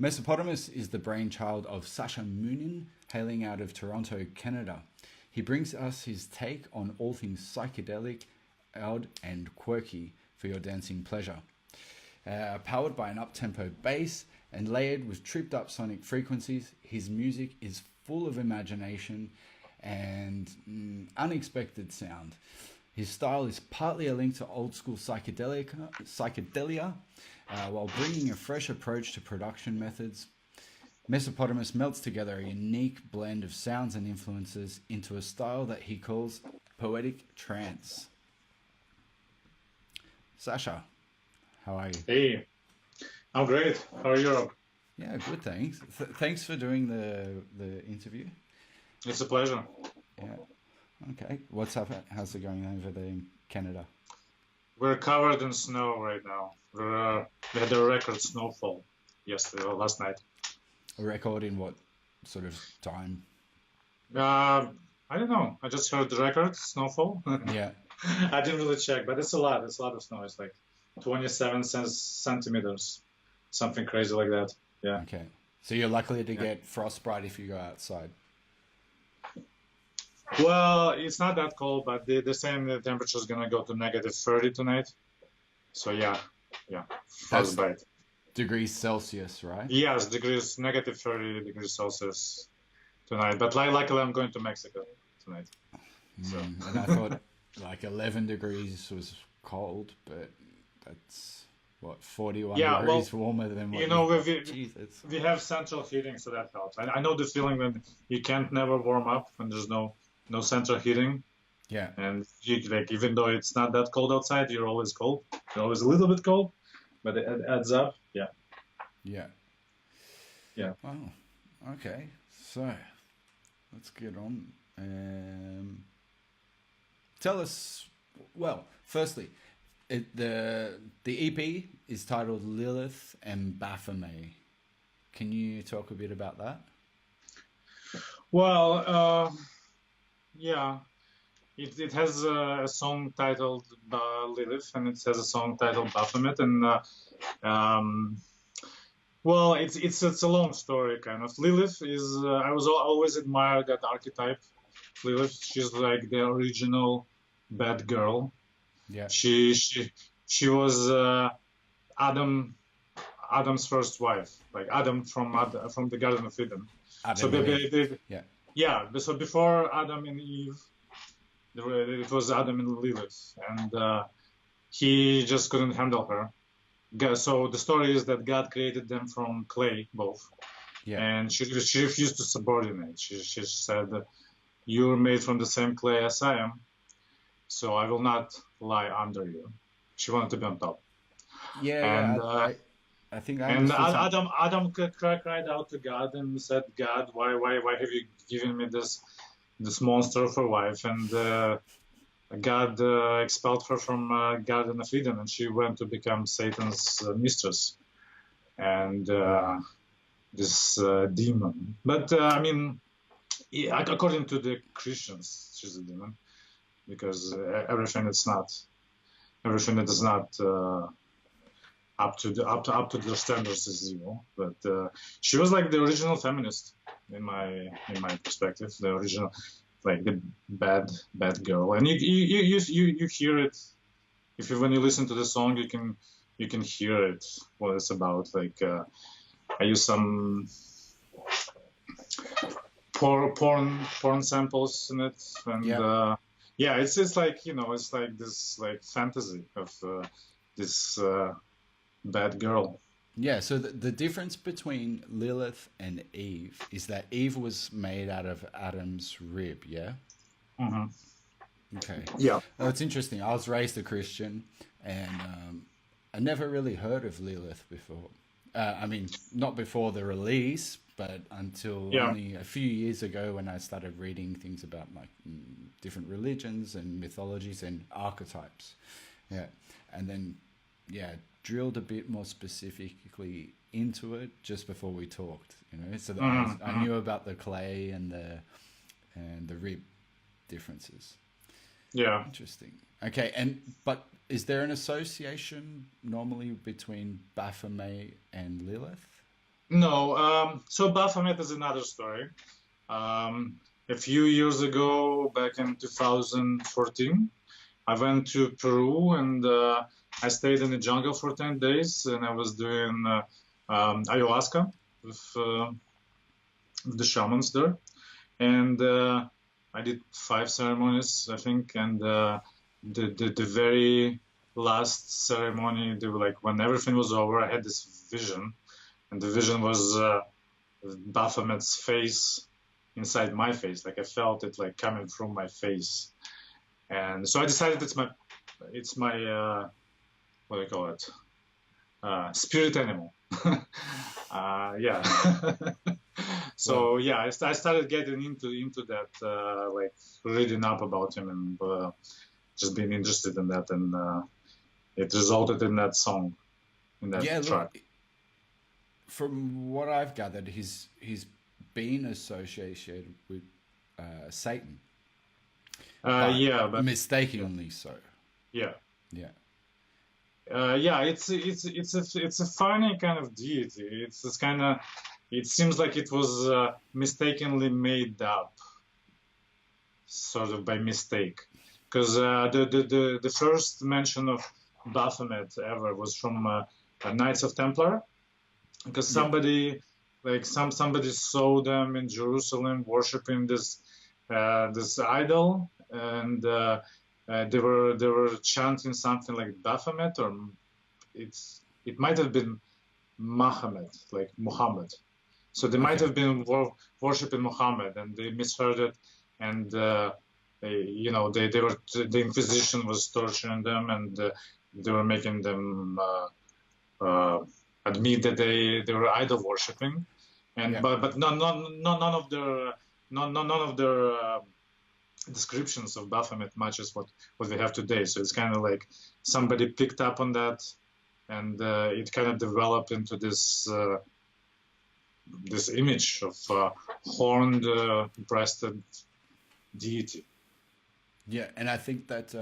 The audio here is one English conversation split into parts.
Mesopotamus is the brainchild of Sasha Moonin, hailing out of Toronto, Canada. He brings us his take on all things psychedelic, odd, and quirky for your dancing pleasure. Powered by an up-tempo bass and layered with tripped-up sonic frequencies, his music is full of imagination and unexpected sound. His style is partly a link to old-school psychedelia, while bringing a fresh approach to production methods. Mesopotamus melts together a unique blend of sounds and influences into a style that he calls poetic trance. Sasha, how are you? Hey, I'm great. How are you? Yeah, good, thanks. Thanks for doing the interview. It's a pleasure. Yeah. Okay. What's up? How's it going over there in Canada? We're covered in snow right now. We had a record snowfall last night. A record in what sort of time? I don't know. I just heard the record snowfall. Yeah. I didn't really check, but it's a lot. It's a lot of snow. It's like 27 centimeters, something crazy like that. Yeah. Okay. So you're likely to get frostbite if you go outside. Well, it's not that cold, but they're saying the temperature is gonna go to -30 tonight. So yeah, That's frostbite. degrees Celsius, right? Yes, -30 degrees Celsius tonight. But luckily, I'm going to Mexico tonight. So And I thought like 11 degrees was cold, but that's what 41 yeah, well, degrees warmer than what you know, Jesus. we have central heating, so that helps. I know the feeling when you can't never warm up when there's no central heating, Yeah. and like even though it's not that cold outside, you're always cold. You're always a little bit cold, but it adds up. Yeah. Yeah. Yeah. Oh, okay. So let's get on. Tell us. Well, firstly, the EP is titled Lilith and Baphomet. Can you talk a bit about that? Well, yeah. It has a song titled Lilith, and it has a song titled Baphomet, and well, it's a long story kind of. Lilith is I was always admired that archetype. Lilith, she's like the original bad girl. Yeah. She was Adam's first wife, like Adam from the Garden of Eden. Adam So and Eve. Yeah. yeah, so before Adam and Eve, it was Adam and Lilith, and he just couldn't handle her. So the story is that God created them from clay, both, Yeah. and she refused to subordinate. She said, "You're made from the same clay as I am, so I will not lie under you." She wanted to be on top, Yeah. and Yeah. I think I and understood something. Adam cried out to God and said, "God, why have you given me this monster for wife?" And God expelled her from Garden of Eden, and she went to become Satan's mistress and this demon. But I mean, yeah, according to the Christians, she's a demon because everything that is not up to their standards is evil. But she was like the original feminist in my perspective, the original, like the bad girl. And you hear it when you listen to the song, you can hear it, what it's about. Like I use some porn samples in it, and Yeah. it's like, it's like this like fantasy of this bad girl. Yeah, so the difference between Lilith and Eve is that Eve was made out of Adam's rib, yeah? Hmm. Okay. Yeah. Well, it's interesting. I was raised a Christian, and I never really heard of Lilith before. I mean, not before the release, but until Yeah. only a few years ago when I started reading things about like different religions and mythologies and archetypes. Yeah. And then, yeah, drilled a bit more specifically into it just before we talked, so that I knew about the clay and the rib differences. Yeah. Interesting. Okay, but is there an association normally between Baphomet and Lilith? No, so Baphomet is another story. A few years ago, back in 2014, I went to Peru and I stayed in the jungle for 10 days and I was doing ayahuasca with the shamans there. And I did 5 ceremonies, I think. And the very last ceremony, they were like, when everything was over, I had this vision. And the vision was Baphomet's face inside my face. Like I felt it like coming from my face. And so I decided it's my what do I call it? Spirit animal. Yeah. So Well, yeah, I started getting into that, like reading up about him and just being interested in that, and it resulted in that song, in that yeah. track. Look, from what I've gathered, he's been associated with Satan, but Yeah, but yeah, mistakenly so. yeah. Yeah. Yeah, it's a funny kind of deity. It's kind of, it seems like it was mistakenly made up, sort of by mistake, because the first mention of Baphomet ever was from Knights of Templar, because Yeah. somebody saw them in Jerusalem worshiping this idol, and they were chanting something like Baphomet, or it might have been Muhammad, like Muhammad. So they might Okay. have been worshiping Muhammad, and they misheard it, and they were, the Inquisition was torturing them, and they were making them uh, admit that they were idol worshiping, and Yeah. but none of their none of their descriptions of Baphomet matches what we have today. So it's kind of like somebody picked up on that, and it kind of developed into this image of horned, breasted deity. Yeah, and I think that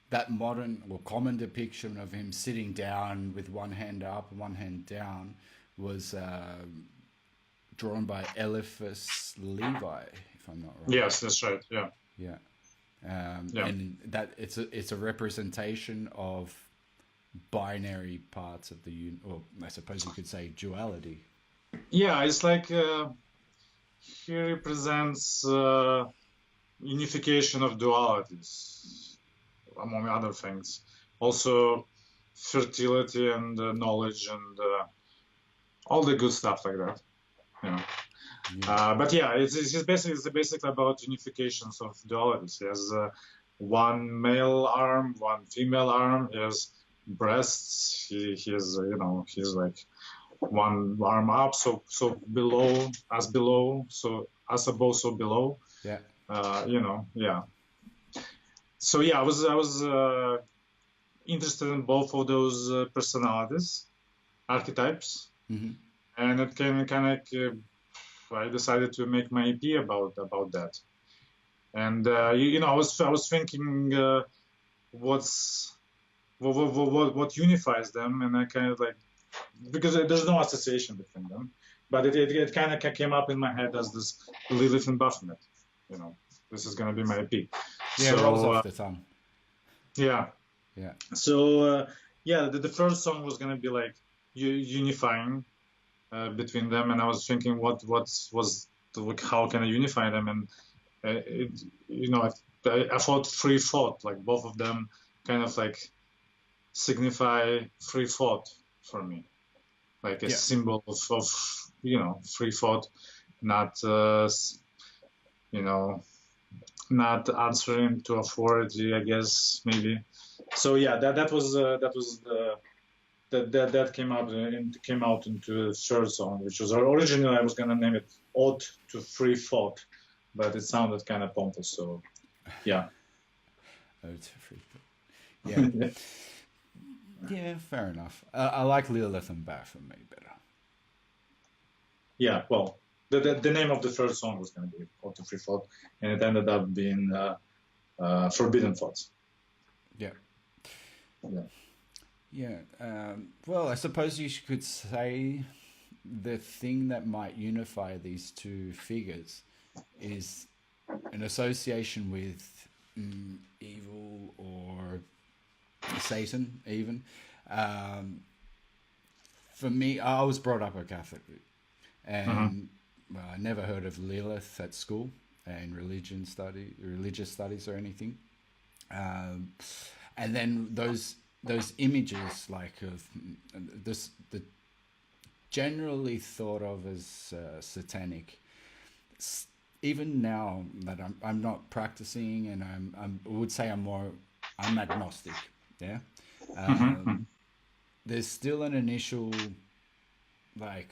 that modern or common depiction of him sitting down with one hand up and one hand down was drawn by Eliphas Levi, if I'm not wrong. Yes, that's right. Yeah, Yeah, yeah, and that it's a representation of binary parts of or I suppose you could say duality. yeah. It's like he represents unification of dualities, among other things. Also, fertility and knowledge and all the good stuff like that. You know. Yeah, But yeah, it's basically about unifications of dualities. He has one male arm, one female arm. He has breasts. He has he's like one arm up, so below, so as above, so below. yeah. Yeah. So yeah, I was interested in both of those personalities, archetypes, Hmm. and it kind of I decided to make my EP about that. And I was thinking, what's what unifies them, and I kind of like, because there's no association between them, but it kind of came up in my head as this Lilith and Baphomet. This is gonna be my EP. Yeah, it rolls So off the tongue. yeah, Yeah, so yeah, the first song was gonna be like unifying between them, and I was thinking like, how can I unify them, and it, I thought free thought, like both of them kind of like signify free thought for me, like a yeah, symbol of free thought, not you know not answering to authority, I guess, maybe. So yeah, that was that came out into a third song, which was originally I was gonna name it "Ode to Free Thought," but it sounded kind of pompous. So yeah, oh, it's a freak. Yeah, yeah, fair enough. I like Lilith and Baphomet better. yeah. Well, the name of the third song was gonna be "Ode to Free Thought," and it ended up being "Forbidden Thoughts." Yeah, Yeah. yeah. Well, I suppose you could say the thing that might unify these two figures is an association with evil or Satan, even. For me, I was brought up a Catholic, and well, I never heard of Lilith at school and religious studies or anything. And then those images, like of this, the generally thought of as satanic. Even now that I'm not practicing, and I would say I'm agnostic. Yeah. There's still an initial like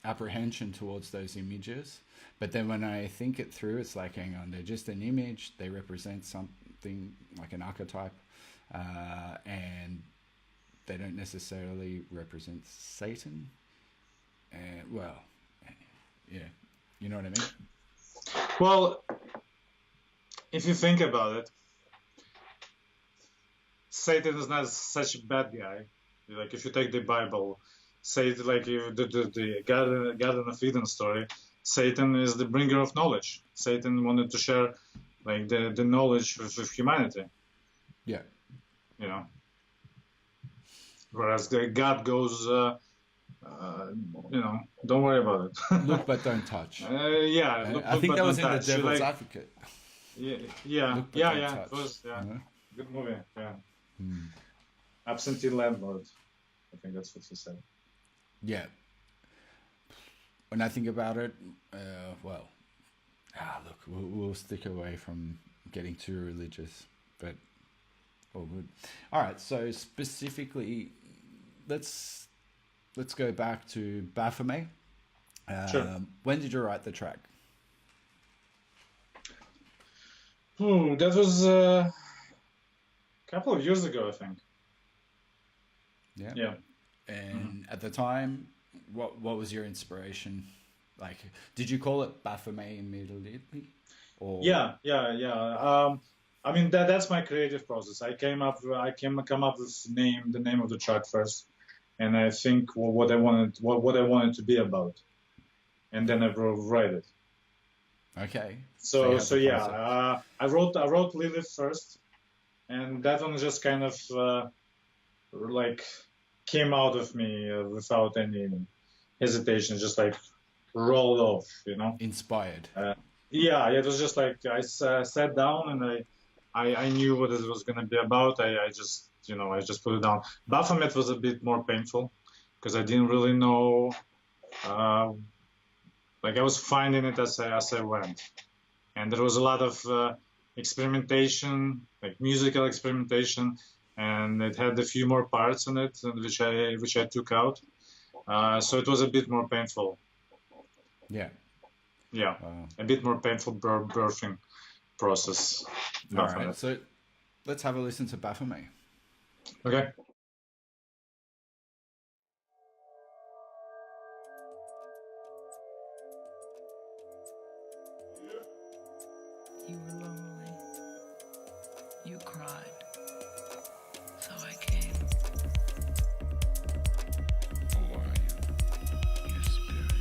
apprehension towards those images, but then when I think it through, it's like, hang on, they're just an image. They represent something like an archetype, and they don't necessarily represent Satan. And well, yeah, you know what I mean? Well, if you think about it, Satan is not such a bad guy. Like if you take the Bible, say like the Garden of Eden story, Satan is the bringer of knowledge. Satan wanted to share like the knowledge with humanity. Yeah. You know. Whereas God goes, don't worry about it. Look but don't touch. Yeah. I think that was in the Devil's Advocate. Yeah. It was, good movie. Yeah. Absentee landlord. I think that's what he said. Yeah. When I think about it, look, we'll stick away from getting too religious, but all good. All right, so specifically, let's go back to Baphomet. Sure. When did you write the track? That was a couple of years ago, I think. Yeah. And at the time, what was your inspiration? Like, did you call it Baphomet immediately? Or Yeah. I mean that's my creative process. I come up with the name of the track first, and I think what I wanted to be about, and then I write it. Okay. So I wrote Lilith first, and that one just kind of like came out of me without any hesitation, just like rolled off, you know. Inspired. Yeah, it was just like I sat down and I knew what it was gonna be about. I just put it down. Baphomet was a bit more painful because I didn't really know. Like I was finding it as I went, and there was a lot of experimentation, like musical experimentation, and it had a few more parts in it, which I took out. So it was a bit more painful. Yeah. Yeah, a bit more painful birthing process. All right, so let's have a listen to Baphomet. Okay. You were lonely. You cried. So I came. Who are you? Your spirit.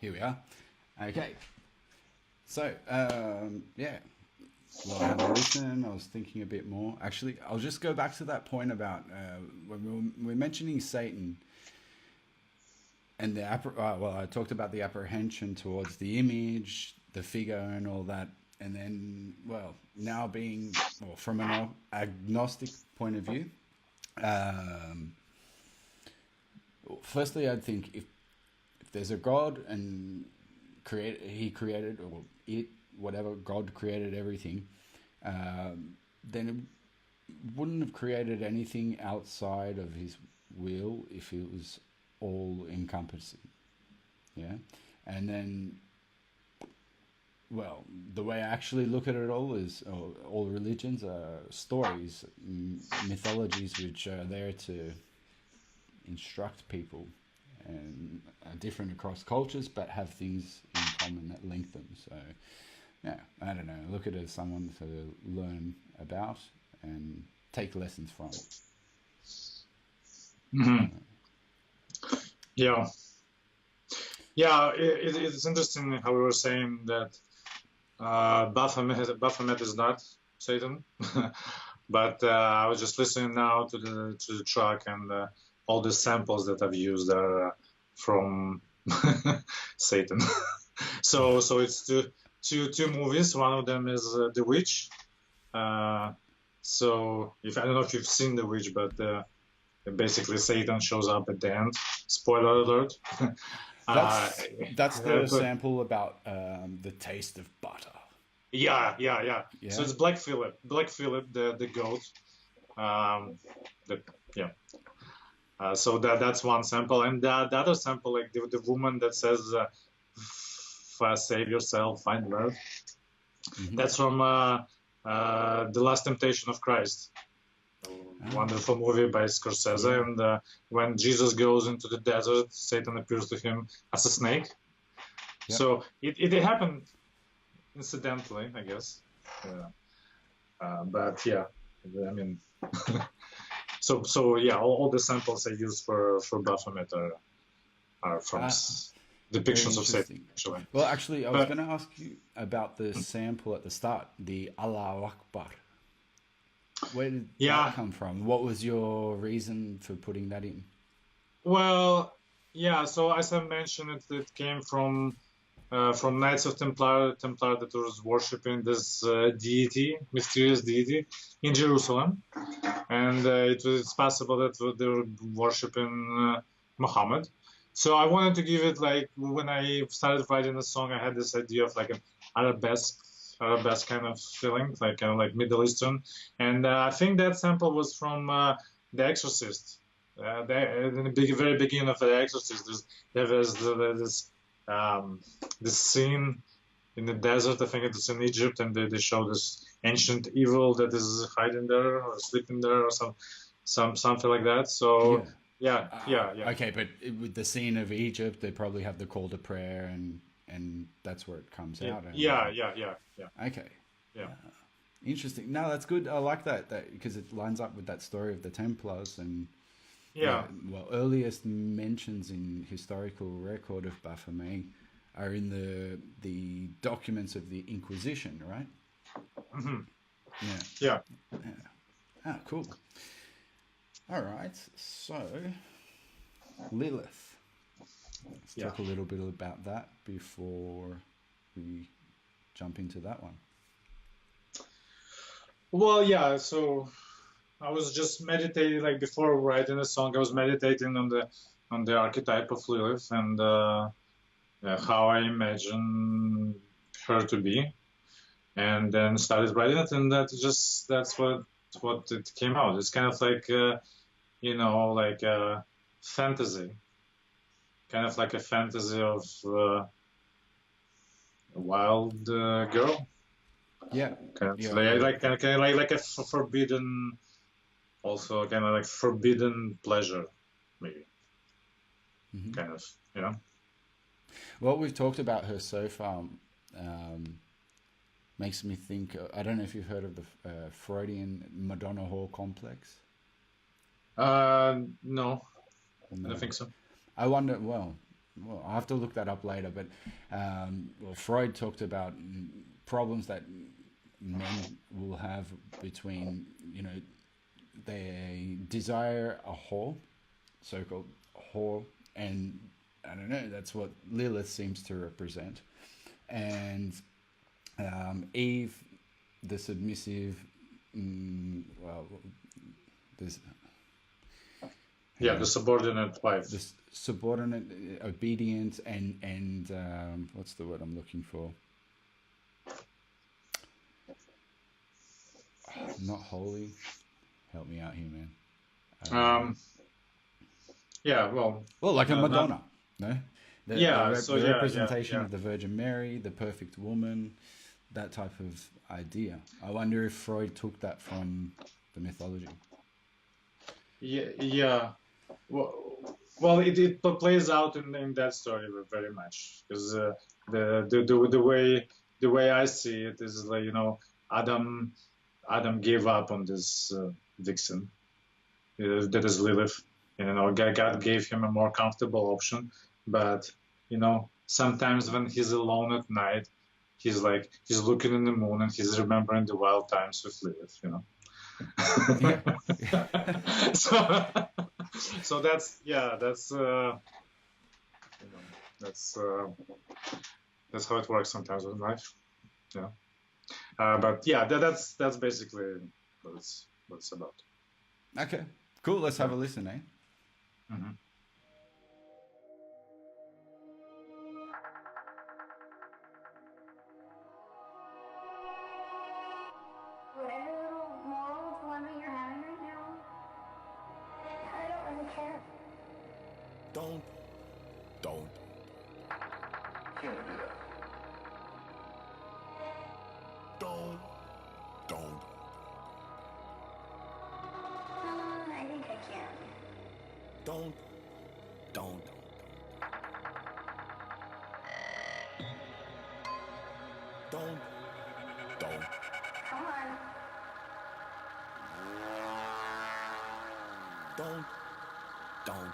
here we are. Okay. So, yeah. Well, I had a listen. I was thinking a bit more. Actually, I'll just go back to that point about when we're mentioning Satan and the I talked about the apprehension towards the image, the figure, and all that. And then, well, now being from an agnostic point of view, firstly, I'd think if there's a God and he created, or it, whatever, God created everything, then it wouldn't have created anything outside of his will if it was all encompassing. Yeah. And then, well, the way I actually look at it all is all religions are stories, mythologies, which are there to instruct people and are different across cultures, but have things in common that link them. So, yeah, I don't know. I look at it as someone to learn about and take lessons from. Mm-hmm. Yeah. Yeah, it's interesting how we were saying that Baphomet is not Satan, but I was just listening now to the track, and all the samples that I've used are from Satan. So it's two movies. One of them is The Witch. So I don't know if you've seen The Witch, but basically Satan shows up at the end. Spoiler alert. That's the sample about the taste of butter. Yeah. So it's Black Phillip, the goat. So that's one sample, and the other sample, like the woman that says, "Save yourself, find love." Mm-hmm. That's from The Last Temptation of Christ. Wonderful movie by Scorsese. Yeah. And when Jesus goes into the desert, Satan appears to him as a snake. Yep. So it happened incidentally, I guess. But yeah, I mean, so yeah, all the samples I use for Baphomet are from depictions of Satan. Actually. Well, actually, I was going to ask you about the sample at the start, the Allahu Akbar. Where did that come from? What was your reason for putting that in? Well, yeah. So as I mentioned, it came from Knights of Templar that was worshiping this mysterious deity in Jerusalem, and it's possible that they were worshiping Muhammad. So I wanted to give it, like, when I started writing the song, I had this idea of like an arabesque kind of feeling, like kind of like Middle Eastern, and I think that sample was from The Exorcist. In the very beginning of The Exorcist, there was this scene in the desert. I think it's in Egypt, and they show this ancient evil that is hiding there or sleeping there or something like that. So yeah. Okay, but with the scene of Egypt, they probably have the call to prayer, and that's where it comes out. Yeah. Okay. Yeah. Interesting. No, that's good. I like that because it lines up with that story of the Templars and earliest mentions in historical record of Baphomet are in the documents of the Inquisition, right? Mm-hmm. Yeah. Ah, cool. All right. So, Lilith. Let's talk a little bit about that before we jump into that one. Well, yeah. So I was just meditating, like before writing the song. I was meditating on the archetype of Lilith and how I imagine her to be, and then started writing it, and that's what it came out. It's kind of like like a fantasy. Kind of like a fantasy of a wild girl. Yeah. Like a forbidden, also kind of like forbidden pleasure, maybe. Mm-hmm. Kind of, What we've talked about her so far makes me think. I don't know if you've heard of the Freudian Madonna whore complex. No, I don't think so. I wonder. Well, well, I'll have to look that up later. But well, Freud talked about problems that men will have between, they desire a whore, so-called whore, and I don't know, that's what Lilith seems to represent. And Eve, the submissive, there's the subordinate wife. the subordinate, obedient, and what's the word I'm looking for? Not holy. Help me out here, man. Well, like a not- Madonna, no? The yeah, representation yeah. of the Virgin Mary, the perfect woman, that type of idea. I wonder if Freud took that from the mythology. Yeah. Well, it plays out in that story very much, because the way I see it is like, Adam gave up on this vixen, that is Lilith. God gave him a more comfortable option, but sometimes when he's alone at night, he's looking in the moon and he's remembering the wild times with Lilith. So that's how it works sometimes in life. But yeah, that's basically what it's about. Okay, cool. Let's have a listen, eh? Mm-hmm. Whatever little moral dilemma you're having right now, I don't really care. Don't. Can't do that. Don't. I think I can. Don't. Come on. Don't. Don't.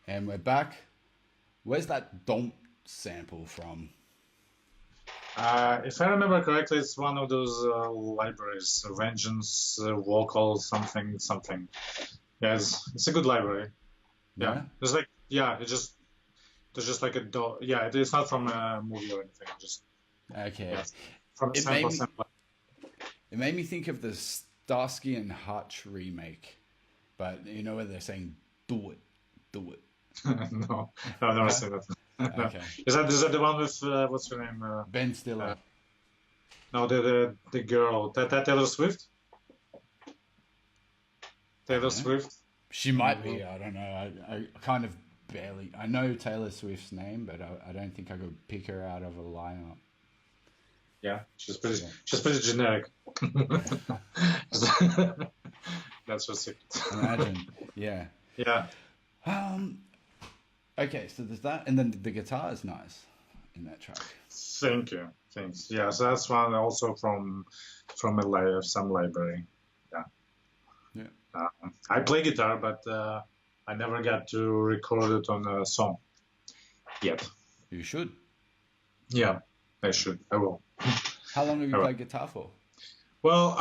And we're back. Where's that Don't sample from? If I remember correctly, it's one of those libraries, Vengeance, Vocal, something, something. Yeah, it's a good library. Yeah, it's like it's just like a yeah. It's not from a movie or anything. Just Okay. from It sample. It made me think of the Starsky and Hutch remake, but you know where they're saying "do it, do it." No, I've never seen that. No. Okay. Is that the one with what's her name? Ben Stiller. No, the girl, that Taylor Swift. Taylor Swift. She might be. I don't know. I kind of barely. I know Taylor Swift's name, but I don't think I could pick her out of a lineup. Yeah, she's pretty generic. That's her secret. Imagine. Yeah. Yeah. Okay, so there's that, and then the guitar is nice in that track. Thank you. Thanks. Yeah, so that's one also from some library. Yeah. Yeah. I play guitar, but I never got to record it on a song yet. You should. Yeah, I should. I will. How long have you played guitar for? Well,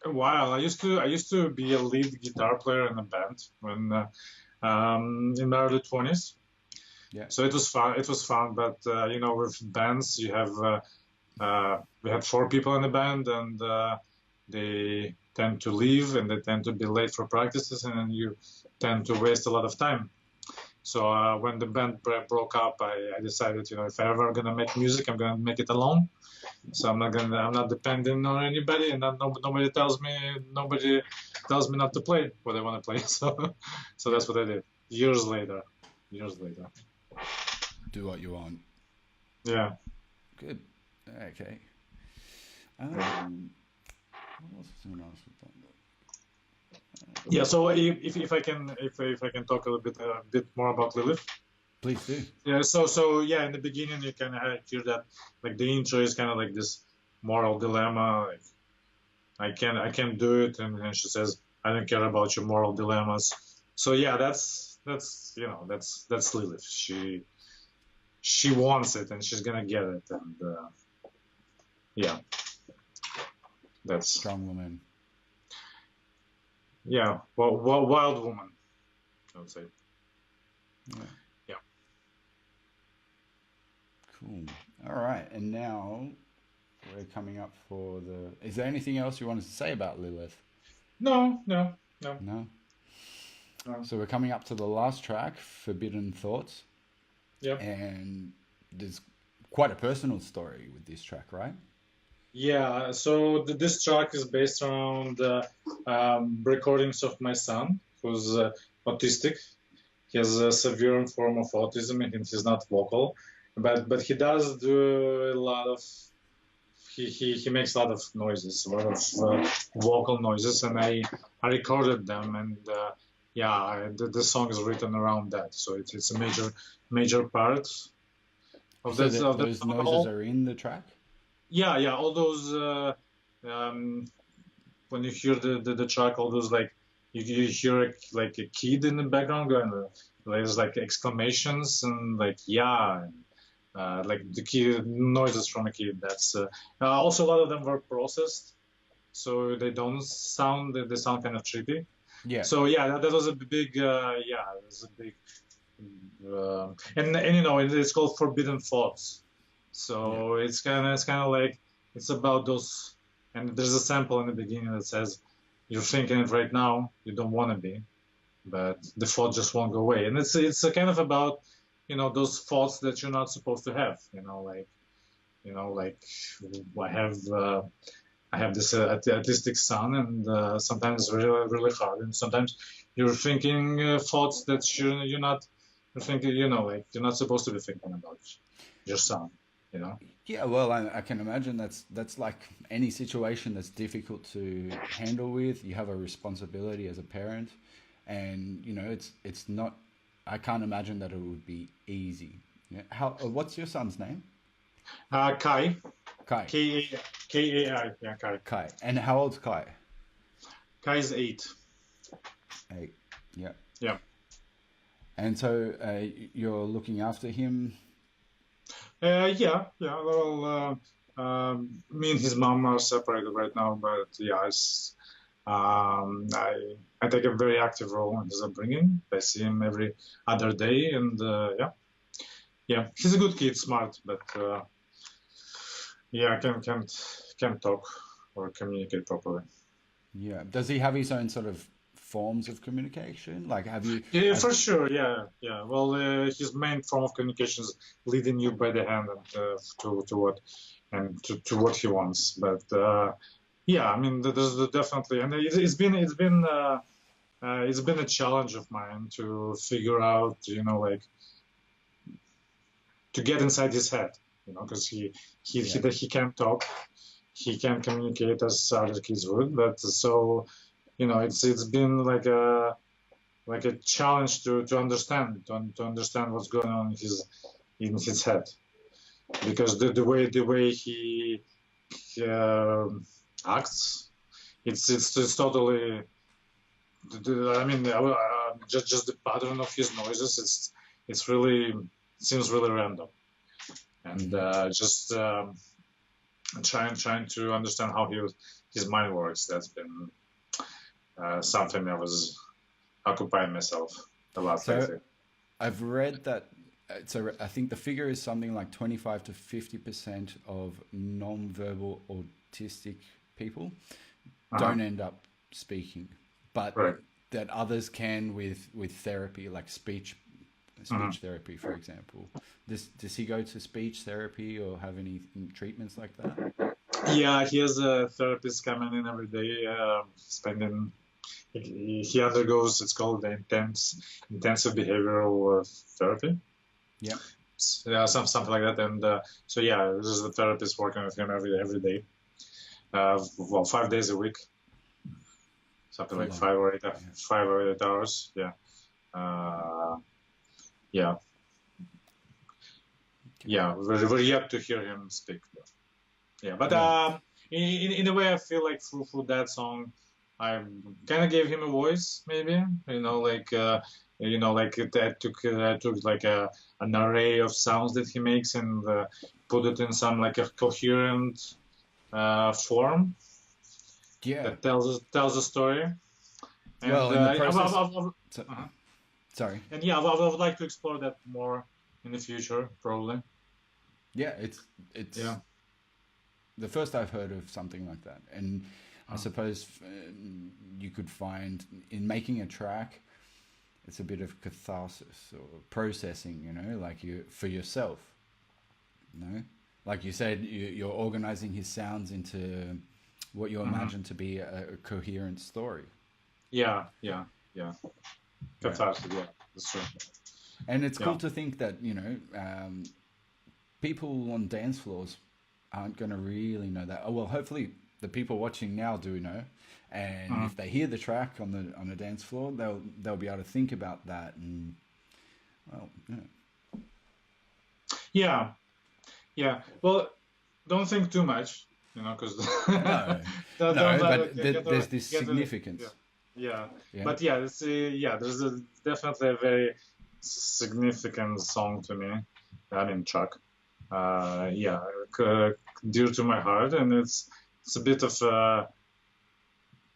a while. I used to be a lead guitar player in a band when in my early 20s. Yeah. So it was fun. It was fun, but you know, with bands, you have we had 4 people in the band, and they tend to leave, and they tend to be late for practices, and then you tend to waste a lot of time. So when the band broke up, I decided, you know, if I'm ever gonna make music, I'm gonna make it alone. So I'm not dependent on anybody, and nobody tells me not to play what I want to play. So that's what I did. Years later. Do what you want. Yeah. Good. Okay. What else is going on? Yeah. So if I can talk a bit more about Lilith. Please do. Yeah. So yeah, in the beginning you can hear that, like, the intro is kind of like this moral dilemma, like I can't do it, and then she says, I don't care about your moral dilemmas. So yeah, that's you know, that's Lilith. She wants it, and she's gonna get it, and yeah, that's Strong woman. yeah, wild woman, I would say. Yeah. Cool. All right, and now we're coming up for the. Is there anything else you wanted to say about Lilith? No. No. So we're coming up to the last track, Forbidden Thoughts. Yeah. And there's quite a personal story with this track, right? Yeah, so this track is based around recordings of my son, who's autistic. He has a severe form of autism, and he's not vocal, but he does do a lot of. He makes a lot of noises, a lot of vocal noises, and I recorded them, and the song is written around that, so it's a major part of So this. those noises are in the track? Yeah, all those when you hear the track, all those, like, you hear like a kid in the background going, there's like exclamations and like and like the kid noises from a kid. That's also a lot of them were processed, so they don't sound they sound kind of trippy. Yeah. So yeah, that was a big it was a big and you know, it's called Forbidden Thoughts. So it's kind of like, it's about those, and there's a sample in the beginning that says, you're thinking it right now, you don't want to be, but the thought just won't go away. And it's a kind of about, you know, those thoughts that you're not supposed to have, like I have this autistic son, and sometimes it's really, really hard, and sometimes you're thinking thoughts that you're not thinking, like you're not supposed to be thinking about your son. Yeah, well, I can imagine that's like any situation that's difficult to handle with. You have a responsibility as a parent, and it's not. I can't imagine that it would be easy. What's your son's name? Kai. Kai. Kai. Yeah, Kai. Kai. And how old's Kai? Kai is 8. 8. Yeah. Yeah. And so you're looking after him. Yeah. Well, me and his mom are separated right now, but yeah, I take a very active role in his upbringing. I see him every other day, and yeah, he's a good kid, smart, but yeah, can't talk or communicate properly. Yeah. Does he have his own sort of forms of communication? Like, have you? Yeah, Have, for sure. Yeah. Well, his main form of communication is leading you by the hand and to what he wants. But yeah, I mean, there's definitely, and it's been a challenge of mine to figure out, like to get inside his head, because he can't talk, he can't communicate as other kids would, but so it's been like a challenge to understand what's going on in his head, because the way he acts, it's totally. I mean, just the pattern of his noises. It's really seems really random, and just trying to understand how his mind works. That's been something I was occupying myself a lot so lately. I've read that. So I think the figure is something like 25 to 50% of non-verbal autistic people don't end up speaking, but Right. that others can with therapy, like speech therapy, for example. Does he go to speech therapy or have any treatments like that? Yeah, he has a therapist coming in every day, spending. He undergoes. It's called the intensive behavioral therapy. Yeah. Yeah, something like that. And so yeah, this is the therapist working with him every day. Well, 5 days a week, something Full like on. 5 or 8 hours. Yeah. Yeah. Yeah. We're yet to hear him speak, though. Yeah, but Yeah. in a way, I feel like through that song, I kind of gave him a voice, maybe. Like I took like an array of sounds that he makes and put it in some like a coherent form Yeah. that tells a story. And Well, in the process. So, uh-huh. sorry. And yeah, I would like to explore that more in the future, probably. Yeah, it's Yeah. the first I've heard of something like that, and I suppose you could find in making a track, it's a bit of catharsis or processing, like for yourself. Like you said, you're organizing his sounds into what you imagine to be a coherent story. Yeah. Catharsis, yeah, that's true. And it's Yeah. cool to think that people on dance floors aren't going to really know that. Oh well, hopefully the people watching now do know, and if they hear the track on the dance floor, they'll be able to think about that, and well, Yeah. Well, don't think too much, because no, but there's this significance. Yeah. Yeah. But yeah, there's definitely a very significant song to me. I mean, track. Dear to my heart, and it's a bit of a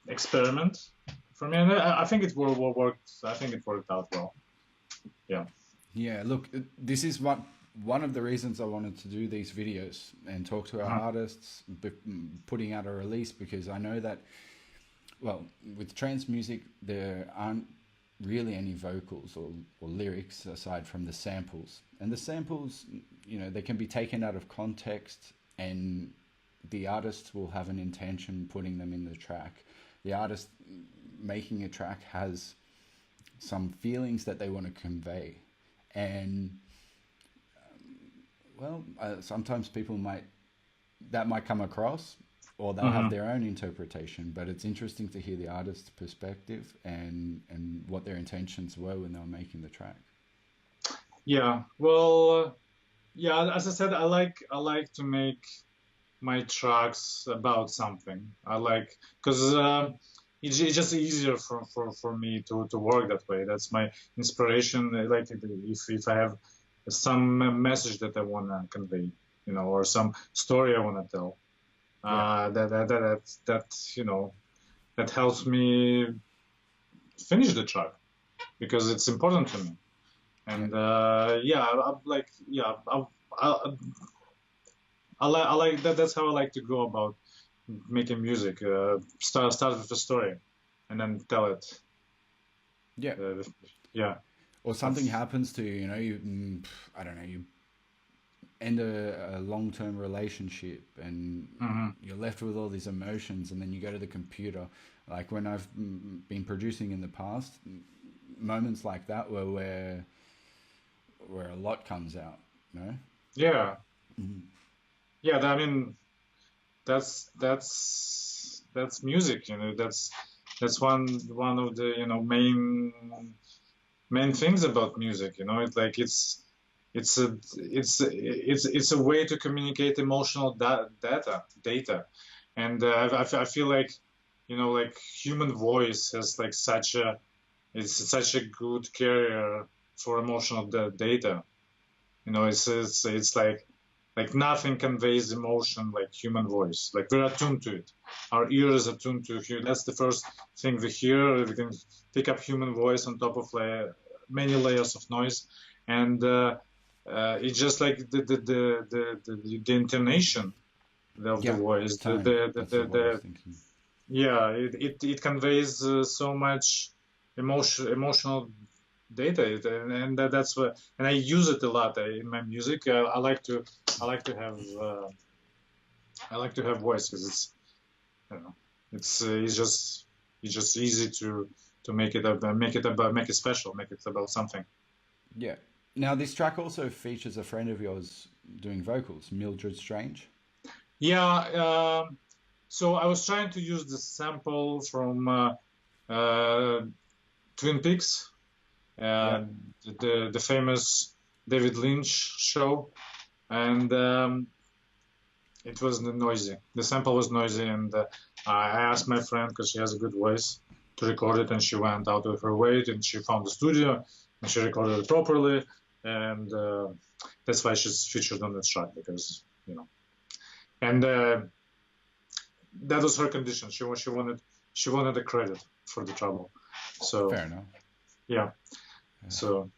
experiment for me, and I think it worked. I think it worked out well. Yeah. Yeah, look, this is one of the reasons I wanted to do these videos and talk to our artists, putting out a release, because I know that, well, with trance music, there aren't really any vocals or lyrics aside from the samples. And the samples, they can be taken out of context, and the artist will have an intention putting them in the track. The artist making a track has some feelings that they want to convey. And sometimes people might come across, or they'll have their own interpretation, but it's interesting to hear the artist's perspective and what their intentions were when they were making the track. Yeah. Well, yeah. As I said, I like to make my tracks about something. I like, because it's just easier for me to work that way. That's my inspiration. Like if I have some message that I want to convey, or some story I want to tell, that that helps me finish the track because it's important to me. And I like that. That's how I like to go about making music. Start with a story, and then tell it. Yeah. Yeah. Or something happens to you, I don't know, you end a long-term relationship and you're left with all these emotions, and then you go to the computer. Like when I've been producing in the past, moments like that where a lot comes out, Yeah. Mhm. Yeah. I mean, that's music. That's one of the main things about music. It's like it's a way to communicate emotional data, and I feel like like human voice has like it's such a good carrier for emotional data. It's like nothing conveys emotion like human voice. Like we're attuned to it. Our ears are attuned to hear. That's the first thing we hear. We can pick up human voice on top of many layers of noise, and it's just like the intonation of the voice. Tone. That's what I was thinking. Yeah, it conveys so much emotional data, and that's what, and I use it a lot in my music. I like to have voice because it's just easy to make it special, make it about something. Yeah. Now this track also features a friend of yours doing vocals, Mildred Strange. Yeah. So I was trying to use the sample from Twin Peaks. The famous David Lynch show, and it was noisy. The sample was noisy, and I asked my friend, because she has a good voice, to record it, and she went out of her way, and she found the studio, and she recorded it properly, and that's why she's featured on the track, because and that was her condition. She wanted the credit for the trouble. So fair enough. Yeah. So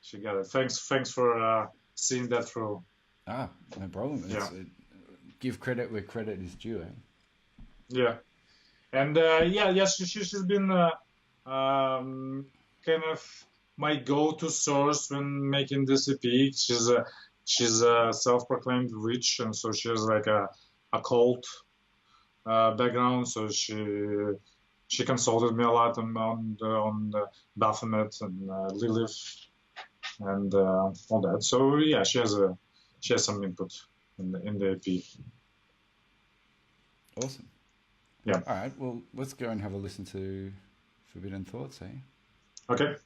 she got it. Thanks for seeing that through. No problem. Give credit where credit is due. Yeah, and she's been kind of my go-to source when making this EP. She's a self-proclaimed witch, and so she has like a occult background. So she consulted me a lot on Baphomet and Lilith and all that. So yeah, she has some input in the EP. Awesome. Yeah. All right. Well, let's go and have a listen to Forbidden Thoughts, eh? Okay.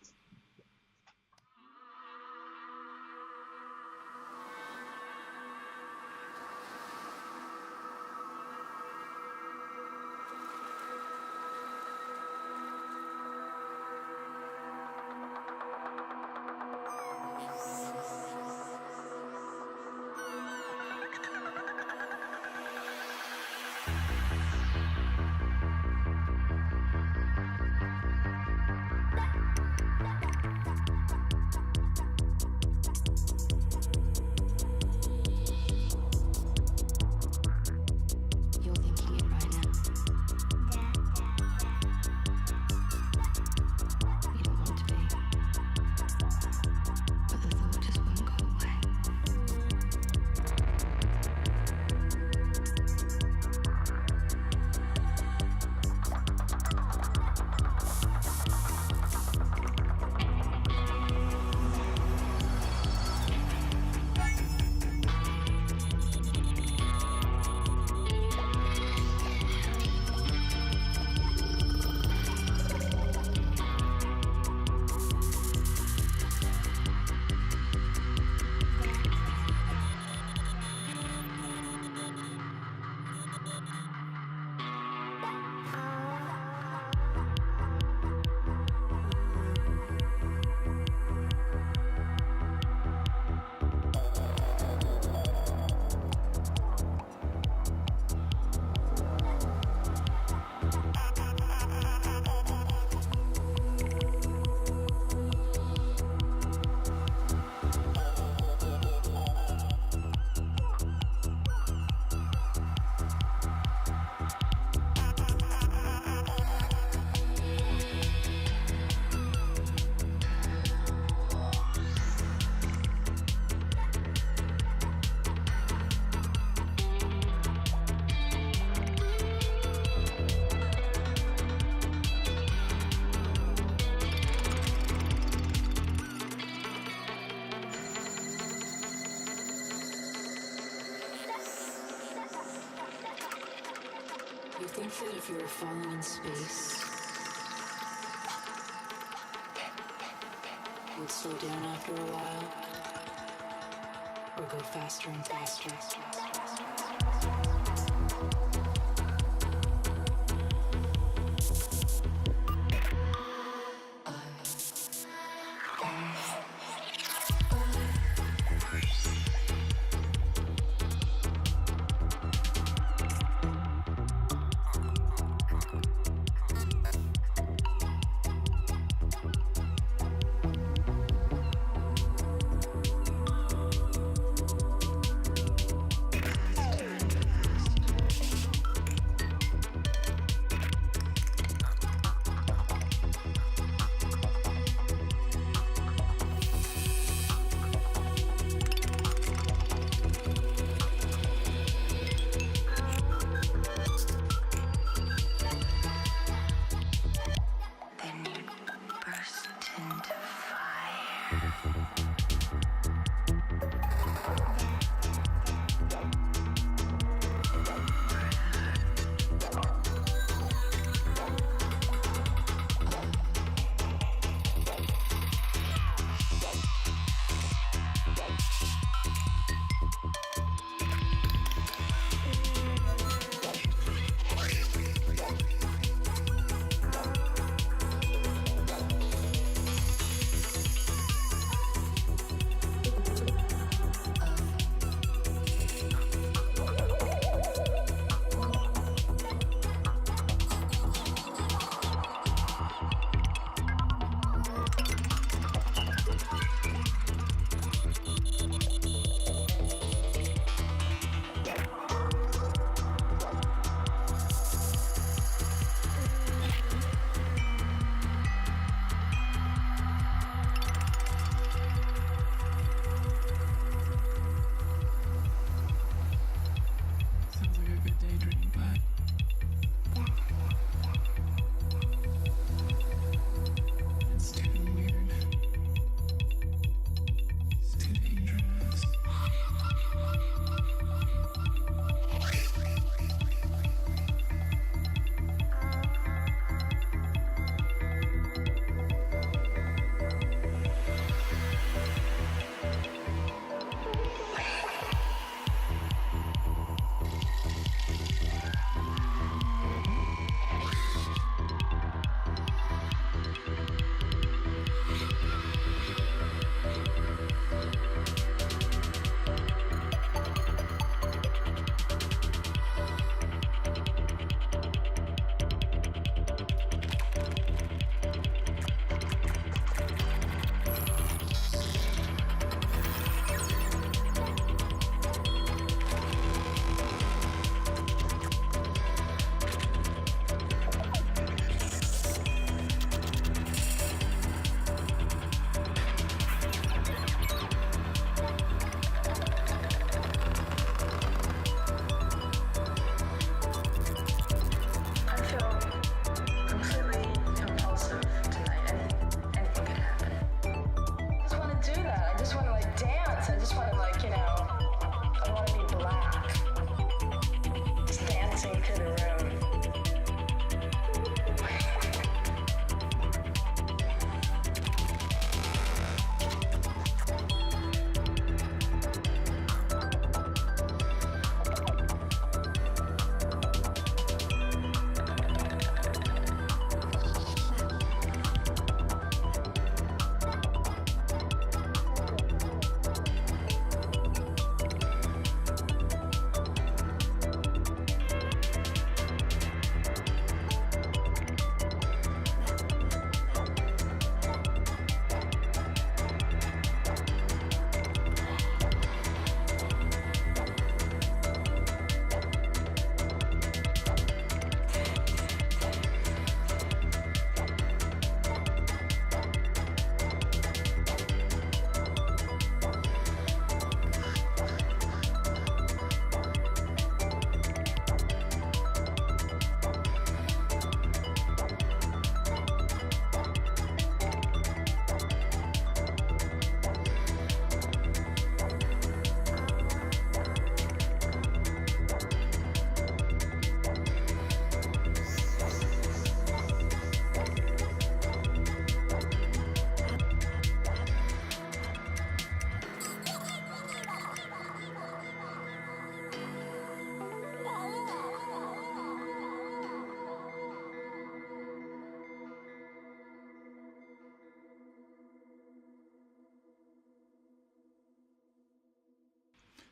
You think that if you were falling in space, you would slow down after a while, or go faster and faster?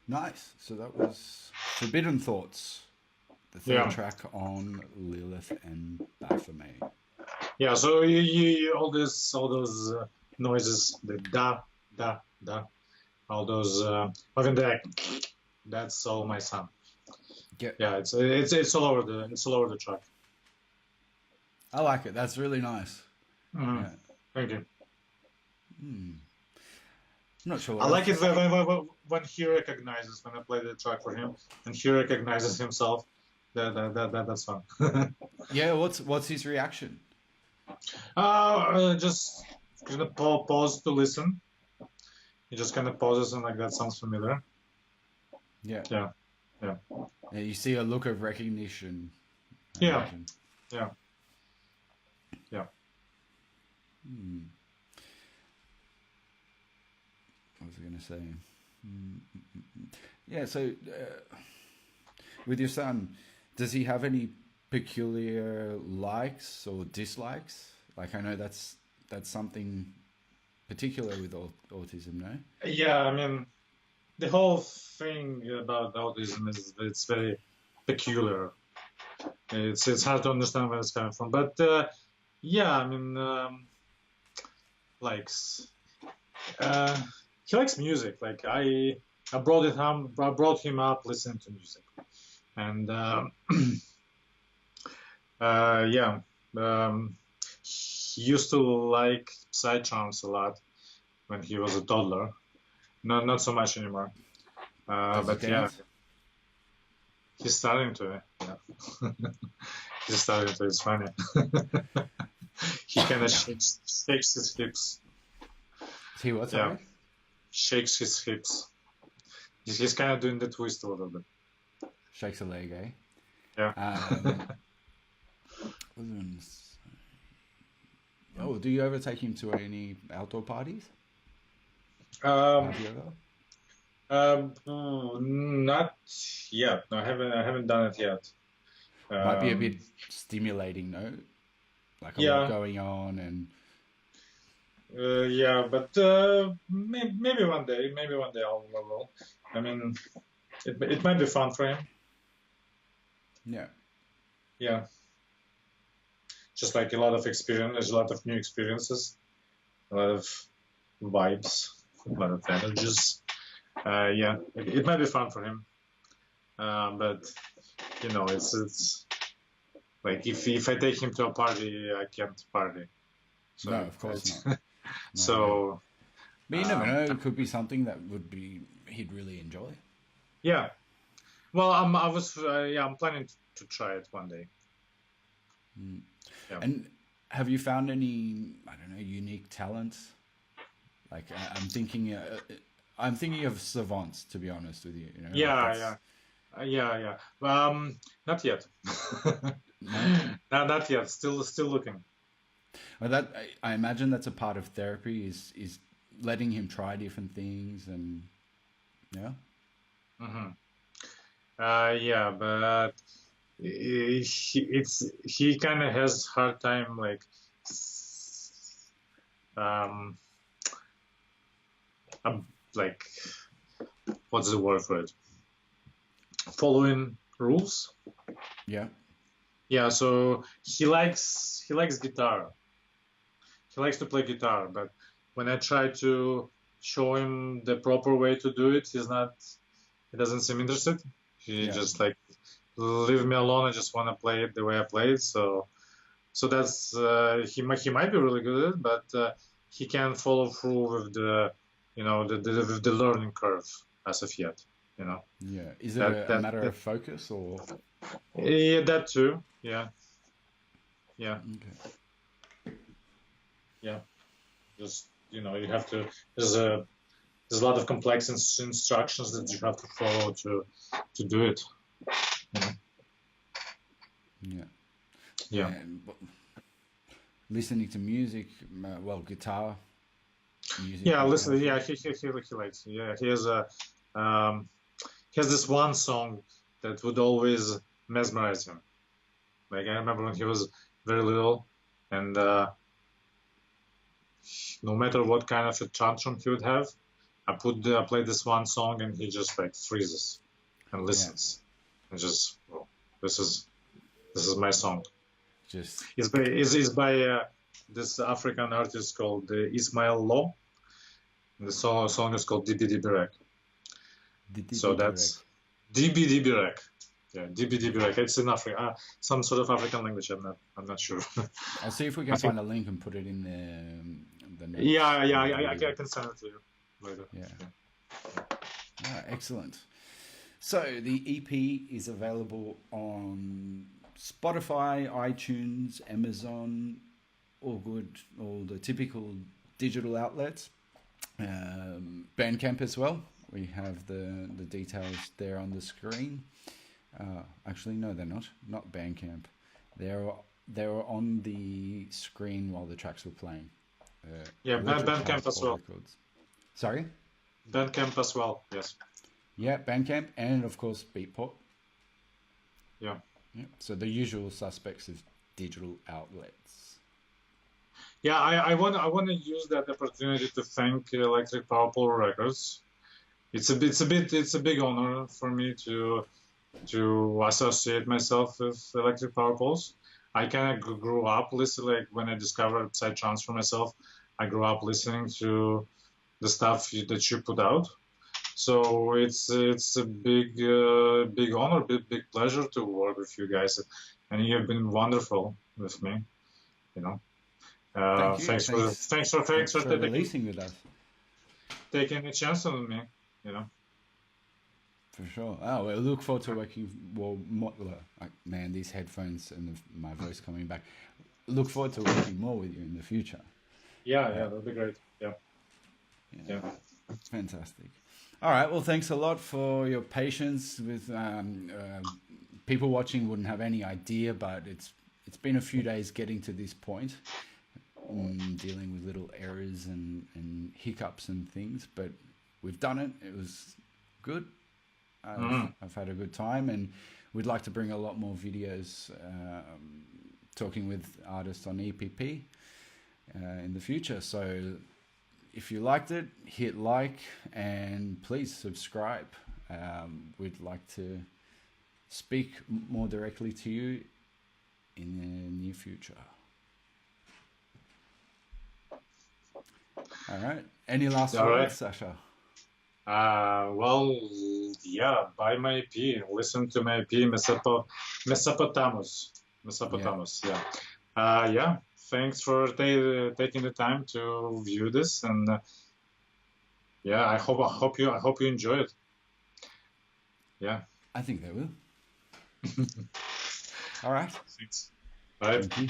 Nice. So that was Forbidden Thoughts, the third Yeah. track on Lilith and Baphomet. Yeah, so you all those noises, the da, all those even that's all my son. Yeah, Yeah, it's all over the track. I like it. That's really nice. Mhm. Yeah. Thank you. I'm not sure. I What like else- it when he recognizes when I play the track for him and he recognizes himself. That's fun. Yeah. What's his reaction? Just kind of pause to listen. He just kind of pauses and like that sounds familiar. Yeah. Yeah. Yeah, you see a look of recognition. I Yeah. imagine. Yeah. Yeah. What was I going to say? Yeah, so with your son, does he have any peculiar likes or dislikes? Like, I know that's something particular with autism, no? Yeah, I mean, the whole thing about autism is it's very peculiar. It's hard to understand where it's coming from, but yeah, I mean, likes. He likes music. Like I brought him up listening to music, and yeah, he used to like psytrance a lot when he was a toddler. Not so much anymore. Does he But yeah, dance? he's starting to. Yeah. He's starting to. It's funny. He kind of shakes his hips. See what's Yeah. that? Shakes his hips. He's kind of doing the twist a little bit. Shakes a leg, eh? Yeah. What was I gonna say? Oh, do you ever take him to any outdoor parties? Have you ever? Not yet. No, I haven't done it yet. Might be a bit stimulating, no? Like a Yeah. lot going on, and Yeah, but maybe one day. Maybe one day I will. I mean, it might be fun for him. yeah, Yeah. Just like a lot of experience, there's a lot of new experiences, a lot of vibes, a lot of energies. Yeah, it might be fun for him. But you know, it's like if I take him to a party, I can't party. So no, of course it's- not. No, So but you never know. It could be something that he'd really enjoy. yeah. Well, I'm planning to try it one day. Yeah. And have you found any, I don't know, unique talents? Like I'm thinking of savants, to be honest with you. You know, like Yeah. that's- Yeah. Not yet. No? Not yet. Still looking. Well, that I imagine that's a part of therapy is letting him try different things and yeah. Yeah, but he kind of has hard time like what's the word for it? Following rules. Yeah. Yeah, so he likes guitar. He likes to play guitar, but when I try to show him the proper way to do it, he doesn't seem interested. He Yeah. just like leave me alone. I just want to play it the way I play it. So that's he might be really good at it, but he can't follow through with the with the learning curve as of yet. You know. Yeah. Is it That- a that- matter that- of focus or Yeah, that too. Yeah. okay. Yeah. Just you have to. There's a lot of complex instructions that you have to follow to do it. Yeah. Yeah. And, listening to music, well, guitar music. Yeah. what Listen. have you. Yeah. He likes. Yeah. He has this one song that would always mesmerize him. Like I remember when he was very little, and no matter what kind of a tantrum he would have, I play this one song, and he just like freezes and listens, and just, well, this is my song. Just It's by this African artist called Ismail Lo. The song is called DBD Birek. So that's DBD Birek. Yeah, DBD Birek. It's in Africa, some sort of African language. I'm not sure. I'll see if we can find a link and put it in the notes. I can send it to you later. Yeah. Excellent. So the EP is available on Spotify, iTunes, Amazon, all the typical digital outlets. Bandcamp as well. We have the details there on the screen. Actually, no, they're not Bandcamp. They're on the screen while the tracks were playing. Bandcamp as well. Records. Sorry? Bandcamp as well, yes. Yeah, Bandcamp and of course Beatport. Yeah. So the usual suspects of digital outlets. Yeah, I want to use that opportunity to thank Electric Power Pole Records. It's a big honor for me to associate myself with Electric Power Poles. I kind of grew up listening, like when I discovered Psytrance for myself, I grew up listening to the stuff that you put out. So it's a big honor, big pleasure to work with you guys, and you have been wonderful with me. You know, thanks for releasing with us, taking a chance on me. You know. For sure. Oh, well, I look forward to working. Man, these headphones and my voice coming back. Look forward to working more with you in the future. Yeah, that'd be great. Yeah. Fantastic. All right. Well, thanks a lot for your patience with people watching. Wouldn't have any idea, but it's been a few days getting to this point, dealing with little errors and hiccups and things. But we've done it. It was good. I've had a good time, and we'd like to bring a lot more videos talking with artists on EPP in the future. So if you liked it, hit like and please subscribe. We'd like to speak more directly to you in the near future. All right. Any last words, Sasha? Buy my EP, listen to my EP, Mesopotamus. Thanks for taking the time to view this, and I hope you enjoy it. Yeah, I think they will. All right. Thanks. Bye. Thank you.